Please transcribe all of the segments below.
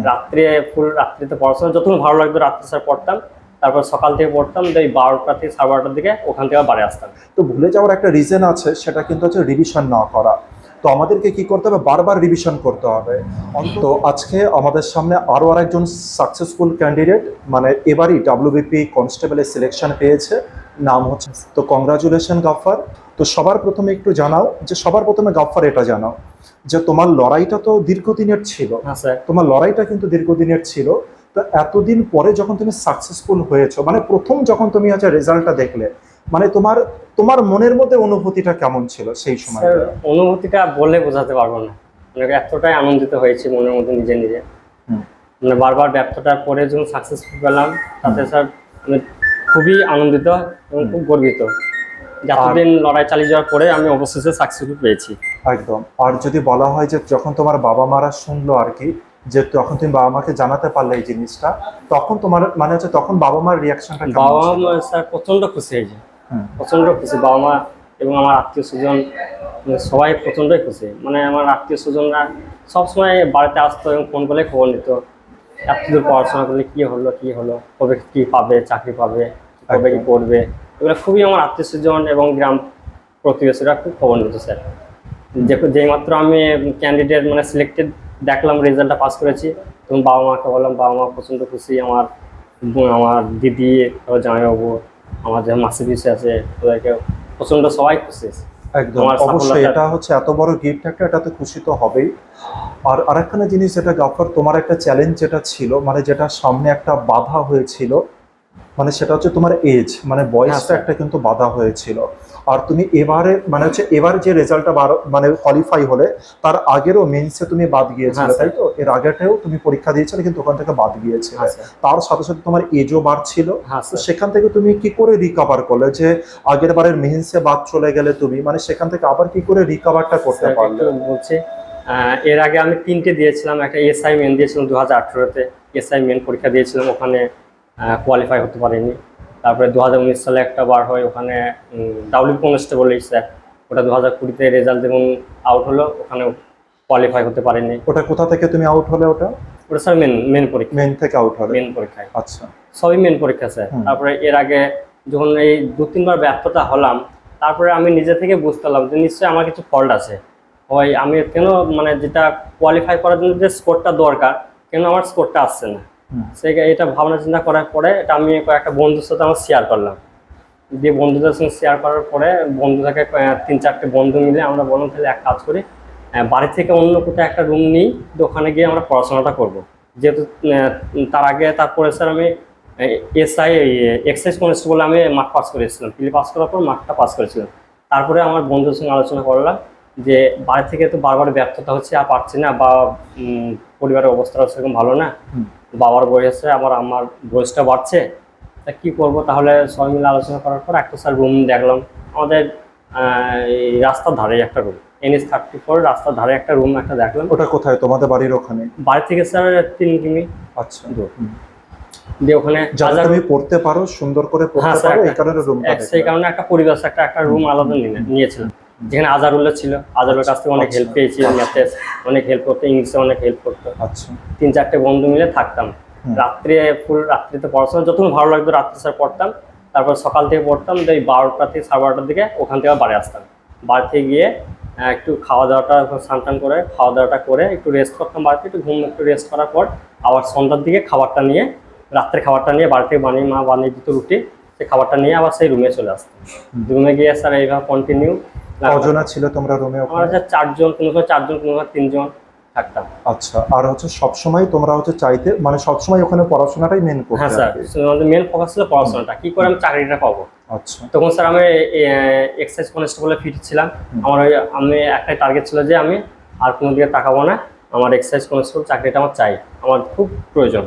রাত্রে ফুল রাত্রিতে পড়াশোনা যতক্ষণ ভালো লাগতো রাত্রে স্যার পড়তাম, তারপর সকাল থেকে পড়তাম, এই 12টা থেকে 12:30টার দিকে ওখান থেকে বাড়ি আসতাম। তো ভুলে যাওয়ার একটা রিজন আছে, সেটা কিন্তু হচ্ছে রিভিশন না করা। তো আমাদেরকে কি করতে হবে, বারবার রিভিশন করতে হবে। তো আজকে আমাদের সামনে আরো আরেকজন সাকসেসফুল ক্যান্ডিডেট, মানে এবারই WBP কনস্টেবলের সিলেকশন পেয়েছে, নাম হচ্ছে, তো কংগ্রাচুলেশন গাফফার। তো সবার প্রথমে একটু জানাও, যে সবার প্রথমে গাফফার এটা জানাও যে তোমার লড়াইটা তো দীর্ঘদিনের ছিল। তোমার লড়াইটা কিন্তু দীর্ঘদিনের ছিল। তো এতদিন পরে যখন তুমি সাকসেসফুল হয়েছো, মানে প্রথম যখন তুমি হচ্ছে রেজাল্টটা দেখলে, মানে তোমার মনের মধ্যে অনুভূতিটা কেমন ছিল সেই সময়? অনুভূতিটা বলে বোঝাতে পারবো না, মানে এতটাই আনন্দিত হয়েছি মনের মধ্যে নিজে নিজে। মানে বারবার ব্যর্থতার পরে যখন সাকসেসফুল পেলাম, তাতে স্যার আমি খুবই আনন্দিত এবং খুব গর্বিত। যতদিন লড়াই চালিয়ে যাওয়ার পরে আমি অবশেষে সাকসেসফুল পেয়েছি। একদম। আর যদি বলা হয় যে যখন তোমার বাবা মারা শুনলো আর কি, যে তখন তুমি বাবা মাকে জানাতে পারলে এই জিনিসটা, তখন তোমার মানে হচ্ছে তখন বাবা মার রিয়াকশনটা কেমন ছিল? বাবা মা স্যার প্রচন্ড খুশি হয়েছে, প্রচন্ড খুশি। বাবা মা এবং আমার আত্মীয় স্বজন সবাই প্রচন্ডই খুশি। মানে আমার আত্মীয় স্বজনরা সবসময় বাড়িতে আসতো এবং ফোন করলে খবর নিত, এত দূর পড়াশোনা করলে কি হলো, কবে কি পাবে, চাকরি পাবে, কবে কি করবে, এগুলো খুবই আমার আত্মীয় স্বজন এবং গ্রাম প্রতিবেশীরা খুব খবর নিত স্যার। যেই মাত্র আমি ক্যান্ডিডেট মানে সিলেক্টেড দেখলাম, রেজাল্টটা পাস করেছি, তখন বাবা মাকে বললাম, বাবা মা প্রচন্ড খুশি। আমার দিদি, জামাইবাবু, আমার যে মাসি পিসি আছে, ওদেরকে প্রচন্ড সবাই খুশি। একদম, অবশ্যই। এটা হচ্ছে এত বড় গিফট একটা, এটাতে খুশি তো হবেই। আর আরেকখানা জিনিস যেটা গাফফার, তোমার একটা চ্যালেঞ্জ যেটা ছিল, মানে যেটা সামনে একটা বাধা হয়েছিল, মানে সেটা হচ্ছে তোমার এজ, মানে বয়সটা একটা কিন্তু বাধা হয়েছিল। আর তুমি এবারে মানে হচ্ছে এবার যে রেজাল্টটা মানে কোয়ালিফাই হলে, তার আগেরও মেন্সে তুমি বাদ গিয়েছিলে, তাই তো? এর আগেটাও তুমি পরীক্ষা দিয়েছিলে কিন্তু ওখান থেকে বাদ গিয়েছিলে। তার সাথে সাথে তোমার এজও বাড়ছিল। তো সেখান থেকে তুমি কি করে রিকভার করলে, যে আগের বারের মেন্সে বাদ চলে গেলে তুমি, মানে সেখান থেকে আবার কি করে রিকভারটা করতে পারলে? বলছি, এর আগে আমি 3টে দিয়েছিলাম। একটা এসআই মেন দিয়েছিলাম 2018-তে, এসআই মেন পরীক্ষা দিয়েছিলাম, ওখানে কোয়ালিফাই হতে পারিনি। তারপরে 2019 সালে একটা বার হয়, ওখানে WBP কনস্টেবল স্যার, ওটা 2020-তে রেজাল্ট যখন আউট হলো, ওখানে কোয়ালিফাই হতে পারিনি। ওটা কোথা থেকে তুমি আউট হলে? ওটা স্যার মেন পরীক্ষা। মেন থেকে আউট হলে? মেন পরীক্ষায়। আচ্ছা, সবই মেন পরীক্ষা স্যার। তারপরে এর আগে যখন এই 2-3বার ব্যর্থতা হলাম, তারপরে আমি নিজে থেকে বুঝতে পারলাম যে নিশ্চয়ই আমার কিছু ফল্ট আছে। ওই আমি কেন মানে যেটা কোয়ালিফাই করার জন্য যে স্কোরটা দরকার, কেন আমার স্কোরটা আসছে না, এটা ভাবনা চিন্তা করার পরে এটা আমি একটা বন্ধুর সাথে আমার শেয়ার করলাম। দিয়ে বন্ধুদের সঙ্গে শেয়ার করার পরে বন্ধু থেকে 3-4টে বন্ধু মিলে আমরা বললাম, তাহলে এক কাজ করি, বাড়ি থেকে অন্য কোথাও একটা রুম নিই, ওখানে গিয়ে আমরা পড়াশোনাটা করব। যেহেতু তারপরে স্যার আমি এসআই এক্সাইজ কনস্টেবলে আমি মার্ক পাস করেছিলাম, পাস করার পর মার্কটা পাস করেছিলাম। তারপরে আমার বন্ধুদের সঙ্গে আলোচনা করলাম যে বাড়ি থেকে তো বারবার ব্যর্থতা হচ্ছে, আর পারছি না, বা পরিবারের অবস্থাটা সেরকম ভালো না, বাবার বয়স আছে, আমার বয়সটা বাড়ছে, তা কী করবো? তাহলে সবাই মিলে আলোচনা করার পর একটা স্যার রুম দেখলাম আমাদের এই রাস্তার ধারে একটা রুম, NH 34 রাস্তার ধারে একটা রুম একটা দেখলাম। ওটা কোথায়? তোমাদের বাড়ির ওখানে? বাড়ি থেকে স্যার 3 কিমি। আচ্ছা। দিয়ে ওখানে যাতে তুমি পড়তে পারো, সুন্দর করে পড়তে পারো, এই কারণে রুমটা, সেই কারণে একটা পরিবেশ, একটা রুম আলাদা নিয়েছিলাম, যেখানে আজারুল্লাহ ছিল। আজারুলের কাছ থেকে অনেক হেল্প পেয়েছি, ম্যাথে অনেক হেল্প করতো, ইংলিশে অনেক হেল্প করতো। আচ্ছা। 3-4টে বন্ধু মিলে থাকতাম। রাত্রিতে পড়াশোনা যতক্ষণ ভালো লাগতো রাত্রে স্যার পড়তাম, তারপর সকাল থেকে পড়তাম, এই 12টা থেকে 12:30টার দিকে ওখান থেকে বাড়ি আসতাম। বাড়িতে গিয়ে একটু খাওয়া দাওয়াটা, স্নান করে খাওয়া দাওয়াটা করে একটু রেস্ট করতাম, বাড়িতে একটু রেস্ট করার পর আবার সন্ধ্যার দিকে রাত্রের খাবারটা নিয়ে বাড়ি থেকে মা বানিয়ে দিত রুটি, সেই খাবারটা নিয়ে আবার সেই রুমে চলে আসতাম। রুমে গিয়ে স্যার এইভাবে কন্টিনিউ। কজন ছিল তোমরা রুমে? আমরা স্যার 4জন, কোনো 4জন, কোনো 3জন থাকতাম। আচ্ছা। আর হচ্ছে সবসময় তোমরা হচ্ছে চাইতে, মানে সবসময় ওখানে পড়াশোনাটাই মেন করতে? হ্যাঁ স্যার, আমাদের মেন ফোকাস ছিল পড়াশোনাটা, কি করে আমি চাকরিটা পাবো। আচ্ছা। তখন স্যার আমি এক্সাইজ কনস্টেবলে ফিট ছিলাম। আমি একটাই টার্গেট ছিল যে আমি আর কোনো দিকে তাকাবো না, আমার এক্সাইজ কনস্টেবল চাকরিটা আমার চাই, আমার খুব প্রয়োজন।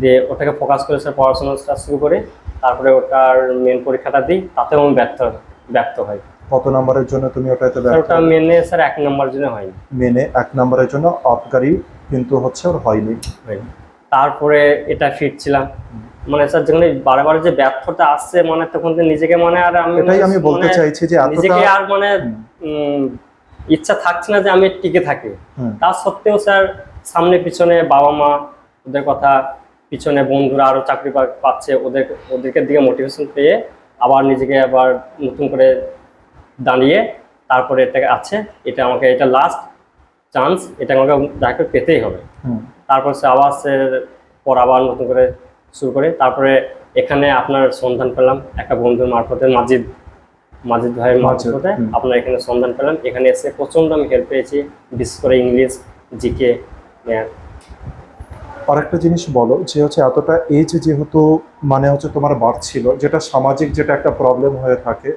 দিয়ে ওটাকে ফোকাস করে স্যার পড়াশোনা শুরু করে, তারপরে ওটার মেন পরীক্ষাটা দিই, তাতেও আমি ব্যর্থ হই। কত নম্বরের জন্য তুমি ওটাতে ব্যর্থ? ওটা মেনে স্যার 1 নম্বরের জন্য হয়নি। মেনে 1 নম্বরের জন্য আবগারি কিন্তু হচ্ছে ওর হয়নি। তারপরে এটা ফিট ছিলাম, মানে স্যার যখন বারে যে ব্যর্থতা আসছে, মানে তখন নিজেকে মানে আর আমি বলতে চাইছি যে নিজেকে আর মানে ইচ্ছা থাকছে না যে আমি টিকে থাকি। তার সত্ত্বেও স্যার সামনে পিছনে বাবা মা ওদের কথা, পিছনে বন্ধুরা আরো চাকরি পাচ্ছে, ওদেরকে দিকে মোটিভেশন পেয়ে আবার নিজেকে আবার নতুন করে দাঁড়িয়ে তারপরে এটা আছে, এটা লাস্ট চান্স, এটা আমাকে ডাক্তার পেতেই হবে। তারপর সে আবার পর আবার নতুন করে শুরু করে তারপরে এখানে আপনার সন্ধান পেলাম একটা বন্ধুর মারফতে, মাজিদ ভাইয়ের মারফতে আপনার এখানে সন্ধান পেলাম। এখানে এসে প্রচন্ড আমি হেল্প পেয়েছি, বিশেষ করে ইংলিশ, জিকে, ম্যাথ। আর একটা জিনিস বলো যে হচ্ছে এতটা এজ যেহেতু মানে হচ্ছে তোমার বাড়ছিল, যেটা সামাজিক যেটা একটা প্রবলেম হয়ে থাকে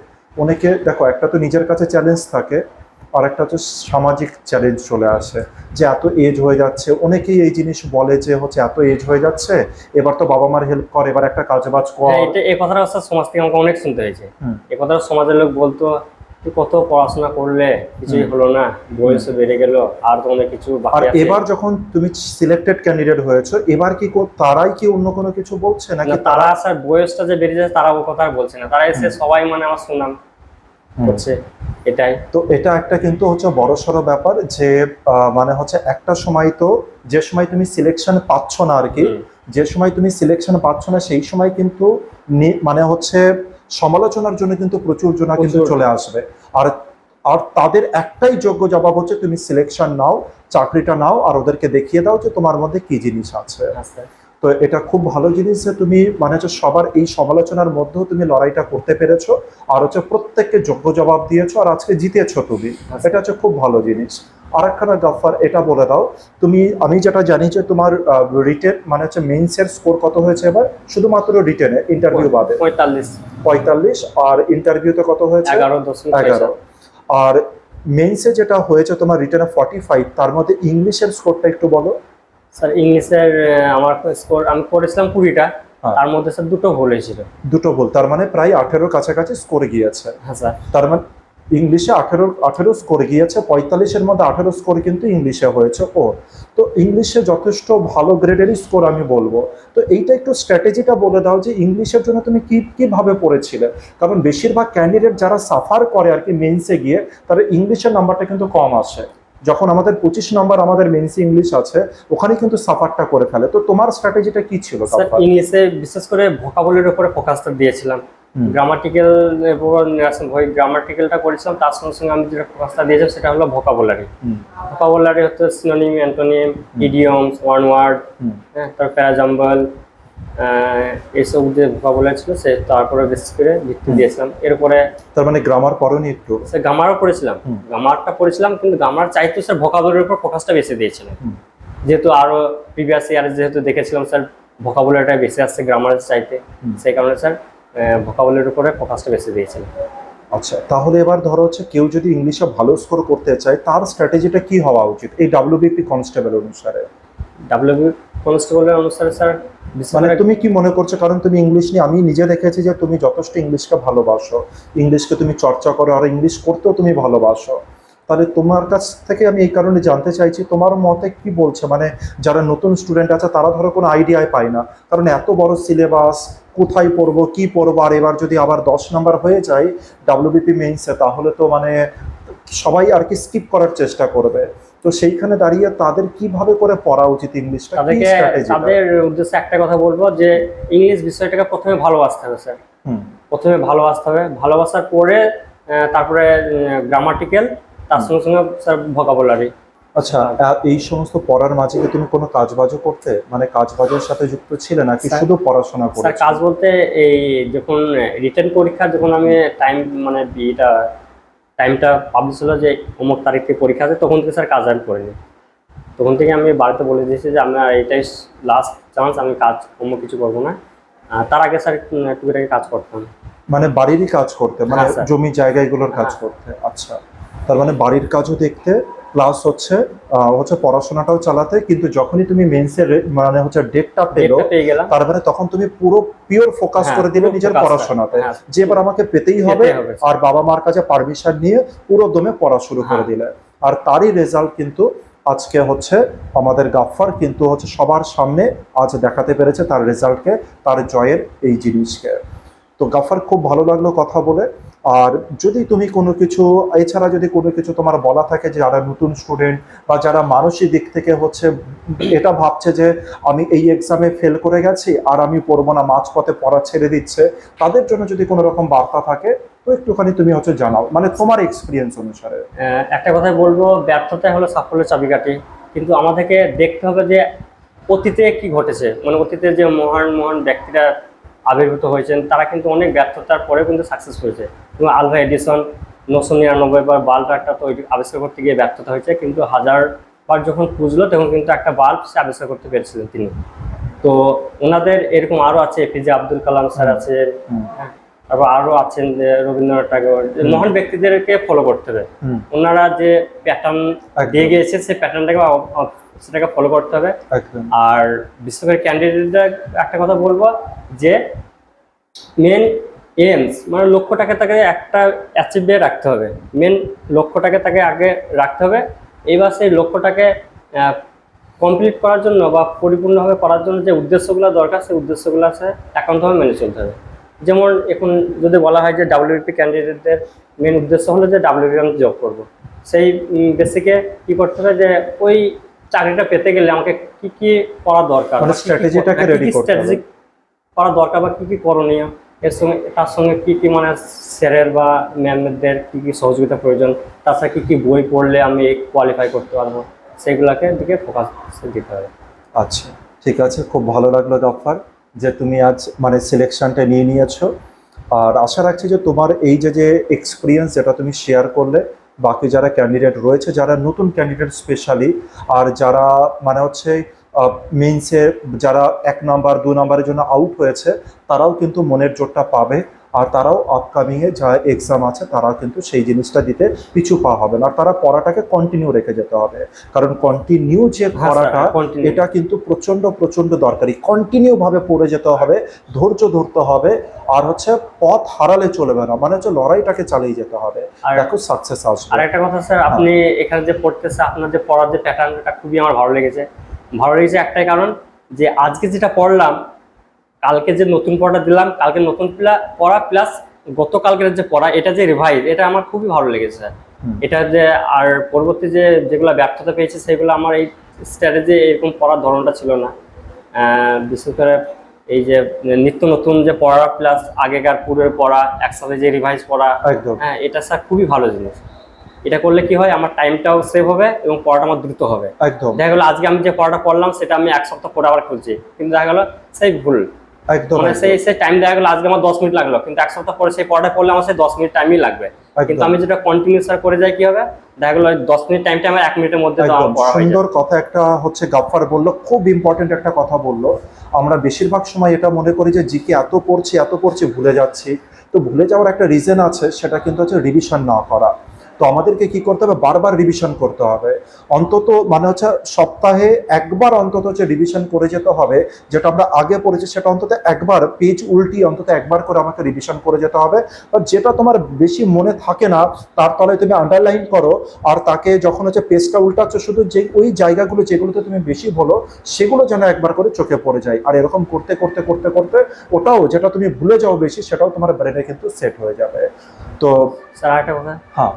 অনেকে, দেখো একটা তো নিজের কাছে চ্যালেঞ্জ থাকে, আর একটা হচ্ছে সামাজিক চ্যালেঞ্জ চলে আসে যে এত এজ হয়ে যাচ্ছে। অনেকেই এই জিনিস বলে যে হচ্ছে এত এজ হয়ে যাচ্ছে, এবার তো বাবা মার হেল্প কর, এবার একটা কাজবাজ কর। এই কথাটা সমাজ থেকে আমাকে অনেক শুনতে হয়েছে। এই কথাটা সমাজের লোক বলতো, তুই কত পড়াশোনা করলে, কিছুই হলো না, বয়স বেড়ে গেল, আর তো অনেক কিছু বাকি আছে। আর এবার যখন তুমি সিলেক্টেড ক্যান্ডিডেট হয়েছো, এবার কি তারাই কি অন্য কোনো কিছু বলছে নাকি? তারা স্যার বয়সটা যে বেড়ে যাচ্ছে তারা ও কথা আর বলছে না, তারা এসে সবাই মানে আমার সুনাম হচ্ছে এটাই। তো এটা একটা কিন্তু হচ্ছে বড়সড় ব্যাপার যে মানে হচ্ছে একটা সময় তো যে সময় তুমি সিলেকশন পাচ্ছ না আর কি, যে সময় তুমি সিলেকশন পাচ্ছ না সেই সময় কিন্তু মানে হচ্ছে সমালোচনার জন্য কিন্তু প্রচুর জনা কিন্তু চলে আসবে। আর আর তাদের একটাই যোগ্য জবাব হচ্ছে তুমি সিলেকশন নাও, চাকরিটা নাও, আর ওদেরকে দেখিয়ে দাও যে তোমার মধ্যে কি জিনিস আছে। তো এটা খুব ভালো জিনিস যে তুমি মানে হচ্ছে সবার এই সমালোচনার মধ্যেও তুমি লড়াইটা করতে পেরেছো, আর হচ্ছে প্রত্যেককে যোগ্য জবাব দিয়েছো, আর আজকে জিতেছো তুমি। এটা হচ্ছে খুব ভালো জিনিস। আর একখানা গাফফার এটা বলে দাও, তুমি, আমি যেটা জানি যে তোমার রিটেন মানে হচ্ছে মেইনসের স্কোর কত হয়েছে এবার, শুধুমাত্র রিটেনে, ইন্টারভিউ বাদে? 45। আর ইন্টারভিউতে কত হয়েছে? 11। আর মেইনসে যেটা হয়েছে তোমার রিটেনে 45, তার মধ্যে ইংলিশের স্কোরটা একটু বলো। স্যার ইংলিশের আমার স্কোর আমি করেছিলাম 20টা, তার মধ্যে স্যার 2টো ভুল হয়েছিল। 2টো ভুল, তার মানে প্রায় 18 কাছাকাছি স্কোর গিয়েছে। হ্যাঁ স্যার। তার মানে ইংলিশে 18 স্কোর গিয়েছে, 45-এর মধ্যে 18 স্কোর কিন্তু ইংলিশে হয়েছে। তো ইংলিশে যথেষ্ট ভালো গ্রেডেরই স্কোর আমি বলবো। তো এইটা একটু স্ট্র্যাটেজিটা বলে দাও যে ইংলিশের জন্য তুমি কিভাবে পড়েছিলে, কারণ বেশিরভাগ ক্যান্ডিডেট যারা সাফার করে আর কি মেইনসে গিয়ে, তার ইংলিশের নাম্বারটা কিন্তু কম আসে। যখন আমাদের 25 নম্বর আমাদের মেইনসে ইংলিশ আছে, ওখানে কিন্তু সাফারটা করে ফেলে। তো তোমার স্ট্র্যাটেজিটা কি ছিল? ইংলিশে বিশেষ করে ভোকাবুলারির উপরে ফোকাসটা দিয়েছিলাম, গ্রামাটিক্যাল গ্রামাটিক্যালটা করেছিলাম, তার সঙ্গে সঙ্গে আমি যেটা ফোকাসটা দিয়েছিলাম সেটা হলো ভোকাবুলারি। ভোকাবুলারি হচ্ছে synonym, antonym, idioms, one word, তারপর প্যারাজাম্বল, এইসব যে ভোকাবুলারি ছিল সে তারপরে বিশেষ করে ভিত্তি দিয়েছিলাম। এরপরে তার মানে গ্রামার পড়োনি একটু? স্যার গ্রামারও পড়েছিলাম, গ্রামারটা পড়েছিলাম, কিন্তু গ্রামার চাইতো স্যার ভোকাবুলারির উপর ফোকাসটা বেশি দিয়েছিলাম, যেহেতু আরো প্রিভিয়াস ইয়ারে যেহেতু দেখেছিলাম স্যার ভোকাবুলারিটা বেশি আসছে গ্রামারের চাইতে, সেই কারণে স্যার ভোকাবুলারির উপরে ফোকাসটা বেশি দিয়েছিলাম। আচ্ছা, তাহলে এবার ধরো হচ্ছে কেউ যদি ইংলিশে ভালো স্কোর করতে চায়, তার স্ট্র্যাটেজিটা কি হওয়া উচিত এই WBP কনস্টেবল অনুসারে? WBP কনস্টেবলের অনুসারে স্যার মানে তুমি কি মনে করছো, কারণ তুমি ইংলিশ নিয়ে, আমি নিজে দেখেছি যে তুমি যথেষ্ট ইংলিশকে ভালোবাসো, ইংলিশকে তুমি চর্চা করো, আর ইংলিশ করতেও তুমি ভালোবাসো, তাহলে তোমার কাছ থেকে আমি এই কারণে জানতে চাইছি তোমার মতে কি বলছে, মানে যারা নতুন স্টুডেন্ট আছে তারা ধরো কোনো আইডিয়াই পায় না, কারণ এত বড় সিলেবাস, কোথায় পড়বো কি পড়বো, আর এবার যদি আবার 10 নাম্বার হয়ে যায় WBP মেইনসে, তাহলে তো মানে সবাই আর কি স্কিপ করার চেষ্টা করবে। তো সেইখানে দাঁড়িয়ে তাদের কিভাবে করে পড়া উচিত ইংলিশটা? তাদের উদ্দেশ্যে একটা কথা বলবো যে ইংলিশ বিষয়টাকে প্রথমে ভালোবাসতে হবে স্যার, প্রথমে ভালোবাসতে হবে, ভালোবাসার পরে তারপরে গ্রামাটিক্যাল, তার সঙ্গে সঙ্গে স্যার ভোকাবুলারি। আচ্ছা, এই সমস্ত পড়ার মাঝে কি তুমি কোনো কাজবাজও করতে, মানে কাজবাজের সাথে যুক্ত ছিলে নাকি শুধু পড়াশোনা করতে? স্যার কাজ বলতে এই যখন রিটেন পরীক্ষা, যখন আমি টাইম মানে টাইমটা পাবলিশ হলো যে অমুক তারিখে পরীক্ষা আছে, তখন থেকে স্যার কাজ আমি করিনি। তখন থেকে আমি বাড়িতে বলে দিয়েছি যে আমরা এটাই লাস্ট চান্স, আমি কাজ অন্য কিছু করবো না। তার আগে স্যার টুকিটাকি কাজ করতাম, মানে বাড়িরই কাজ করতে, মানে জমি জায়গা এগুলোর কাজ করতে। আচ্ছা, তার মানে বাড়ির কাজও দেখতে, প্লাস হচ্ছে পড়াশোনাটাও চালাতে, কিন্তু যখনই তুমি মেন্সের মানে হচ্ছে ডেটটা পেলো, তার মানে তখন তুমি পুরো পিওর ফোকাস করে দিলে নিজের পড়াশোনাতে, যে এবার আমাকে পেতেই হবে, আর বাবা মার কাছে পারমিশন নিয়ে পুরো দমে পড়া শুরু করে দিলে। আর তারই রেজাল্ট কিন্তু আজকে হচ্ছে আমাদের গাফফার কিন্তু হচ্ছে সবার সামনে আজ দেখাতে পেরেছে তার রেজাল্টকে, তার জয়ের এই জিনিসকে। তো গাফফার, খুব ভালো লাগলো কথা বলে। আর যদি তুমি কোনো কিছু এছাড়া যদি কোনো কিছু তোমার বলা থাকে যে যারা নতুন স্টুডেন্ট বা যারা মানসিক দিক থেকে হচ্ছে এটা ভাবছে যে আমি এই এক্সামে ফেল করে গেছি আর আমি পড়বো না, মাঝপথে পড়া ছেড়ে দিচ্ছে, তাদের জন্য যদি কোনো রকম বার্তা থাকে তো একটুখানি তুমি হচ্ছে জানাও, মানে তোমার এক্সপিরিয়েন্স অনুসারে। একটা কথাই বলবো, ব্যর্থতা হলো সাফল্যের চাবিকাঠি, কিন্তু আমাদেরকে দেখতে হবে যে অতীতে কি ঘটেছে, মানে অতীতে যে মহান মহান ব্যক্তিরা আবির্ভূত হয়েছেন তারা কিন্তু অনেক ব্যর্থতার পরে কিন্তু সাকসেস হয়েছে। এবং আলভা এডিসন 999 বার বাল্ব একটা তৈরি আবিষ্কার করতে গিয়ে ব্যর্থতা হয়েছে, কিন্তু 1000 বার যখন খুঁজলো তখন কিন্তু একটা বাল্ব সে আবিষ্কার করতে পেরেছিলেন তিনি। তো ওনাদের এরকম আরো আছে, এপিজে আব্দুল কালাম স্যার আছে, তারপর আরো আছেন যে রবীন্দ্রনাথ ঠাকুর, মহান ব্যক্তিদেরকে ফলো করতে হবে। ওনারা যে প্যাটার্ন দিয়ে গিয়েছে সেই প্যাটার্নটাকে সেটাকে ফলো করতে হবে। আর বিশেষ করে ক্যান্ডিডেটদের একটা কথা বলবো যে মেন এইমস মানে লক্ষ্যটাকে তাকে একটা অ্যাচিভ রাখতে হবে, মেন লক্ষ্যটাকে তাকে আগে রাখতে হবে। এইবার সেই লক্ষ্যটাকে কমপ্লিট করার জন্য বা পরিপূর্ণভাবে করার জন্য যে উদ্দেশ্যগুলো দরকার সেই উদ্দেশ্যগুলো আছে একান্তভাবে মেনে চলতে হবে। যেমন এখন যদি বলা হয় যে WBP ক্যান্ডিডেটদের মেন উদ্দেশ্য হলো যে WBP জব করব, সেই বেসিকে কি করতে হবে যে ওই চাকরিটা পেতে গেলে আমাকে কি কি করা দরকার, স্ট্র্যাটেজিটাকে রেডি করতে হবে, করা দরকার বা কি কি করণীয়, এর সঙ্গে তার সঙ্গে কি কি মানে স্যারের বা ম্যামদের কি কি সহযোগিতা প্রয়োজন, তাছাড়া কি কি বই পড়লে আমি কোয়ালিফাই করতে পারবো, সেগুলোকে দিকে ফোকাস দিতে হবে। আচ্ছা, ঠিক আছে, খুব ভালো লাগলো গাফফার যে তুমি আজ মানে সিলেকশনটা নিয়ে নিয়েছো। আর আশা রাখছি যে তোমার এই যে এক্সপিরিয়েন্স যেটা তুমি শেয়ার করলে বাকি যারা ক্যান্ডিডেট রয়েছে, যারা নতুন ক্যান্ডিডেট স্পেশালি, আর যারা মানে হচ্ছে মেইনসে যারা 1 নাম্বার 2 নাম্বারের জন্য আউট হয়েছে, তারাও কিন্তু মনের জোরটা পাবে। আর তারাও আপকামিংয়ে যা এক্সাম আছে তারাও কিন্তু সেই জিনিসটা দিতে পিছু পা হবে না, আর তারা পড়াটাকে কন্টিনিউ রেখে যেতে হবে। কারণ কন্টিনিউ যে পড়াটা এটা কিন্তু প্রচণ্ড প্রচণ্ড দরকারি, কন্টিনিউ ভাবে পড়ে যেতে হবে, ধৈর্য ধরতে হবে, আর হচ্ছে পথ হারালে চলবে না, মানে হচ্ছে লড়াইটাকে চালিয়ে যেতে হবে, দেখো সাকসেস আসবে। আর একটা কথা স্যার, আপনি এখানে যে পড়তেছে আপনার যে পড়ার যে প্যাটার্নটা খুবই আমার ভালো লেগেছে একটাই কারণ যে আজকে যেটা পড়লাম, কালকে যে নতুন পড়াটা দিলাম, কালকে নতুন পড়া প্লাস গতকালকের যে পড়া, এটা যে রিভাইজ, এটা আমার খুবই ভালো লেগেছে। এটা যে আর পরবর্তী যেগুলো ব্যর্থতা পেয়েছে সেগুলো আমার এই স্ট্র্যাটেজি এরকম পড়ার ধরনটা ছিল না। বিশেষ করে এই যে নিত্য নতুন যে পড়া প্লাস আগেকার পূর্বের পড়া একসাথে যে রিভাইজ পড়া, হ্যাঁ এটা স্যার খুবই ভালো জিনিস। এটা করলে কি হয়, আমার টাইমটাও সেভ হবে এবং পড়াটা আমার দ্রুত হবে। দেখা গেলো আজকে আমি যে পড়াটা পড়লাম সেটা আমি 1 সপ্তাহ পরে আবার খুঁজছি, কিন্তু দেখা গেলো সেই ভুল, মানে সেই টাইম দেখা গেলো আজকে আমার 10 মিনিট লাগলো, কিন্তু 1 সপ্তাহ পরে সেই পড়াটা পড়লে আমার সেই 10 মিনিট টাইমই লাগবে। কিন্তু আমি যেটা কন্টিনিউ স্যার করে যাই কি হবে, দেখা গেলো 10 মিনিট টাইমটা আমার 1 মিনিটের মধ্যে সুন্দর কথা একটা হচ্ছে গাফফার বললো, খুব ইম্পর্টেন্ট একটা কথা বললো। আমরা বেশিরভাগ সময় এটা মনে করি যে জিকে এত পড়ছি ভুলে যাচ্ছি, তো ভুলে যাওয়ার একটা রিজন আছে, সেটা কিন্তু হচ্ছে রিভিশন না করা। তো আমাদেরকে কি করতে হবে, বারবার রিভিশন করতে হবে, অন্তত মানে হচ্ছে সপ্তাহে একবার অন্তত হচ্ছে রিভিশন করে যেতে হবে। যেটা আমরা আগে পড়েছি সেটা অন্তত একবার পেজ উল্টি অন্তত একবার করে আমাকে রিভিশন করে যেতে হবে। আর যেটা তোমার বেশি মনে থাকে না তার তলায় তুমি আন্ডারলাইন করো, আর তাকে যখন হচ্ছে পেজটা উল্টাচ্ছ শুধু যে ওই জায়গাগুলো যেগুলোতে তুমি বেশি বলো সেগুলো যেন একবার করে চোখে পড়ে যায়। আর এরকম করতে করতে করতে করতে ওটাও যেটা তুমি ভুলে যাও বেশি সেটাও তোমার ব্রেনে কিন্তু সেট হয়ে যাবে। তো স্যার একটা কথা, হ্যাঁ,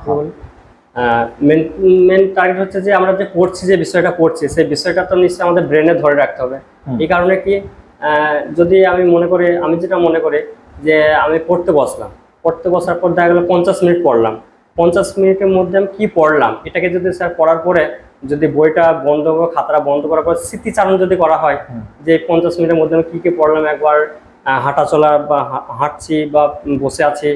মেন টার্গেট হচ্ছে যে আমরা যে পড়ছি, যে বিষয়টা পড়ছি সেই বিষয়টা তো নিশ্চয়ই আমাদের ব্রেনে ধরে রাখতে হবে। এই কারণে কি, যদি আমি যেটা মনে করি যে আমি পড়তে বসার পর দেখা গেলো 50 মিনিট পড়লাম, 50 মিনিটের মধ্যে আমি কি পড়লাম এটাকে যদি স্যার পড়ার পরে যদি বইটা বন্ধ করে খাতাটা বন্ধ করার পর স্মৃতিচারণ যদি করা হয় যে 50 মিনিটের মধ্যে আমি কি কি পড়লাম, একবার হাঁটা চলা বা হাঁটছি বা বসে আছি,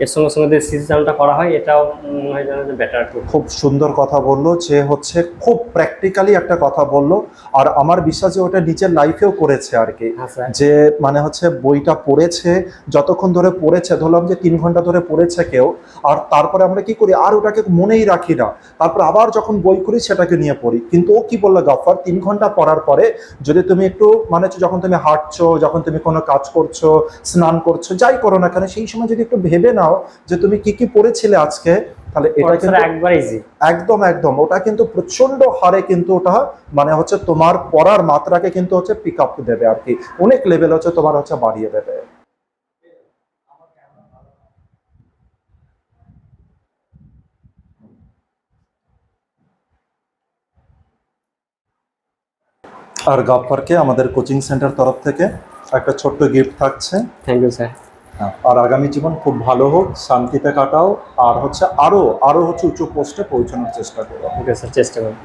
এর সঙ্গে সঙ্গে যদি স্মৃতিচারণটা করা হয় এটাও মনে হয় যেন বেটার। খুব সুন্দর কথা বললো, যে হচ্ছে খুব প্র্যাকটিক্যালি একটা কথা বললো, আর আমার বিশ্বাস যে ওটা নিজের লাইফেও করেছে আর কি। যে মানে হচ্ছে বইটা পড়েছে, যতক্ষণ ধরে পড়েছে, ধরলাম যে 3 ঘন্টা ধরে পড়েছে কেউ, আর তারপরে আমরা কি করি আর ওটাকে মনেই রাখি না, তারপর আবার যখন বই করি সেটাকে নিয়ে পড়ি। কিন্তু ও কি বললো গাফফার, 3 ঘন্টা পড়ার পরে যদি তুমি একটু মানে হচ্ছে যখন তুমি হাঁটছো, যখন তুমি কোনো কাজ করছো, স্নান করছো, যাই করো না কেন, সেই সময় যদি একটু ভেবে নাও যে তুমি কি কি পড়েছিলে আজকে, তাহলে এটা কিন্তু একবার ইজি, একদম ওটা কিন্তু প্রচন্ড হারে কিন্তু ওটা মানে হচ্ছে তোমার পড়ার মাত্রাকে কিন্তু হচ্ছে পিক আপ দেবে আর কি, অনেক লেভেল হচ্ছে তোমার হচ্ছে বাড়িয়ে দেবে। আর গাফফারকে আমাদের কোচিং সেন্টার তরফ থেকে একটা ছোট্ট গিফট থাকছে। Thank you sir. আর আগামী জীবন খুব ভালো হোক, শান্তিতে কাটাও, আর হচ্ছে আরো আরো হচ্ছে উঁচু পোস্টে পৌঁছানোর চেষ্টা করো। ওকে স্যার, চেষ্টা করব।